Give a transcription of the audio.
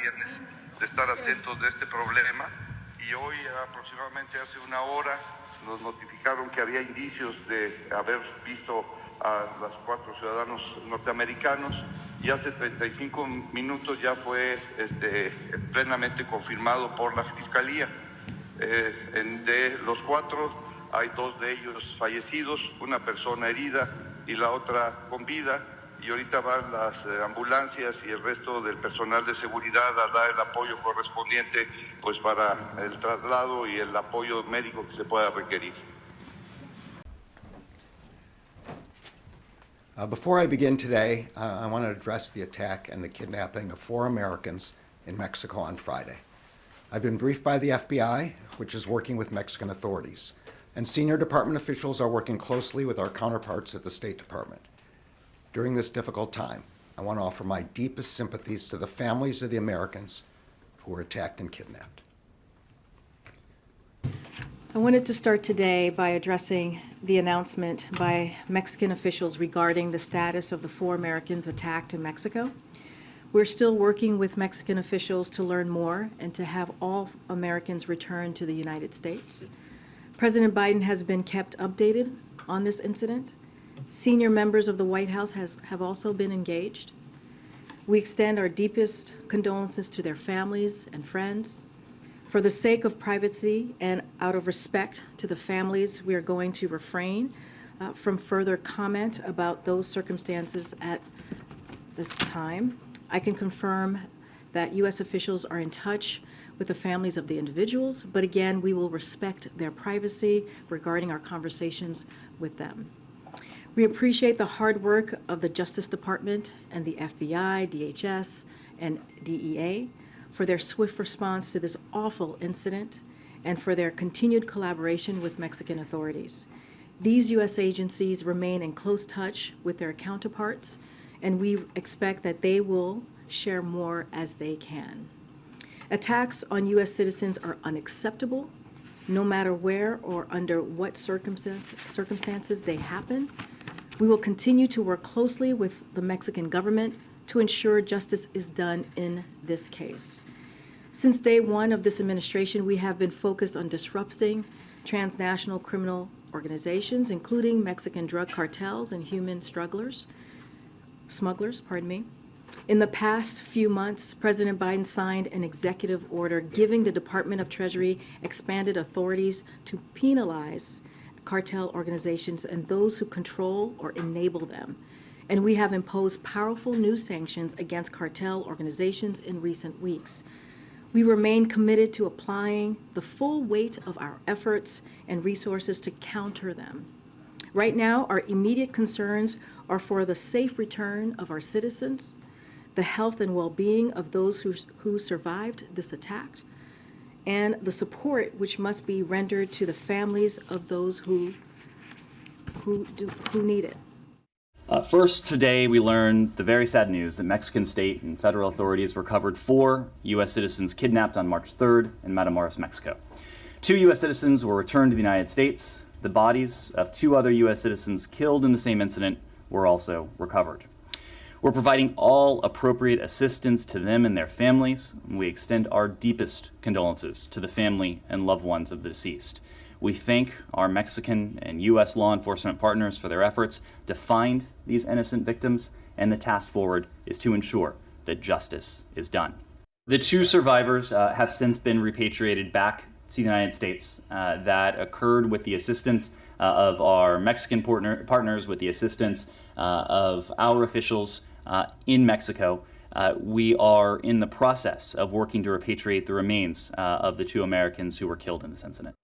viernes, de estar atentos de este problema. Y hoy, aproximadamente hace una hora, nos notificaron que había indicios de haber visto a los 4 ciudadanos norteamericanos, y hace 35 minutos ya fue plenamente confirmado por la Fiscalía. De los 4, hay 2 de ellos fallecidos, una persona herida y la otra con vida, y ahorita van las ambulancias y el resto del personal de seguridad a dar el apoyo correspondiente pues para el traslado y el apoyo médico que se pueda requerir. Before I begin today, I want to address the attack and the kidnapping of 4 Americans in Mexico on Friday. I've been briefed by the FBI, which is working with Mexican authorities, and senior department officials are working closely with our counterparts at the State Department. During this difficult time, I want to offer my deepest sympathies to the families of the Americans who were attacked and kidnapped. I wanted to start today by addressing the announcement by Mexican officials regarding the status of the 4 Americans attacked in Mexico. We're still working with Mexican officials to learn more and to have all Americans return to the United States. President Biden has been kept updated on this incident. Senior members of the White House have also been engaged. We extend our deepest condolences to their families and friends. For the sake of privacy and out of respect to the families, we are going to refrain from further comment about those circumstances at this time. I can confirm that U.S. officials are in touch with the families of the individuals, but again, we will respect their privacy regarding our conversations with them. We appreciate the hard work of the Justice Department and the FBI, DHS, and DEA for their swift response to this awful incident and for their continued collaboration with Mexican authorities. These U.S. agencies remain in close touch with their counterparts, and we expect that they will share more as they can. Attacks on U.S. citizens are unacceptable, no matter where or under what circumstances they happen. We will continue to work closely with the Mexican government to ensure justice is done in this case. Since day one of this administration, we have been focused on disrupting transnational criminal organizations, including Mexican drug cartels and human smugglers. In the past few months, President Biden signed an executive order giving the Department of Treasury expanded authorities to penalize cartel organizations and those who control or enable them. And we have imposed powerful new sanctions against cartel organizations in recent weeks. We remain committed to applying the full weight of our efforts and resources to counter them. Right now, our immediate concerns are for the safe return of our citizens, the health and well-being of those who survived this attack, and the support which must be rendered to the families of those who need it. First, today we learned the very sad news that Mexican state and federal authorities recovered 4 U.S. citizens kidnapped on March 3rd in Matamoros, Mexico. 2 U.S. citizens were returned to the United States. The bodies of 2 other U.S. citizens killed in the same incident were also recovered. We're providing all appropriate assistance to them and their families. We extend our deepest condolences to the family and loved ones of the deceased. We thank our Mexican and U.S. law enforcement partners for their efforts to find these innocent victims, and the task forward is to ensure that justice is done. The 2 survivors have since been repatriated back to the United States. That occurred with the assistance of our Mexican partners, with the assistance of our officials in Mexico. We are in the process of working to repatriate the remains of the 2 Americans who were killed in this incident.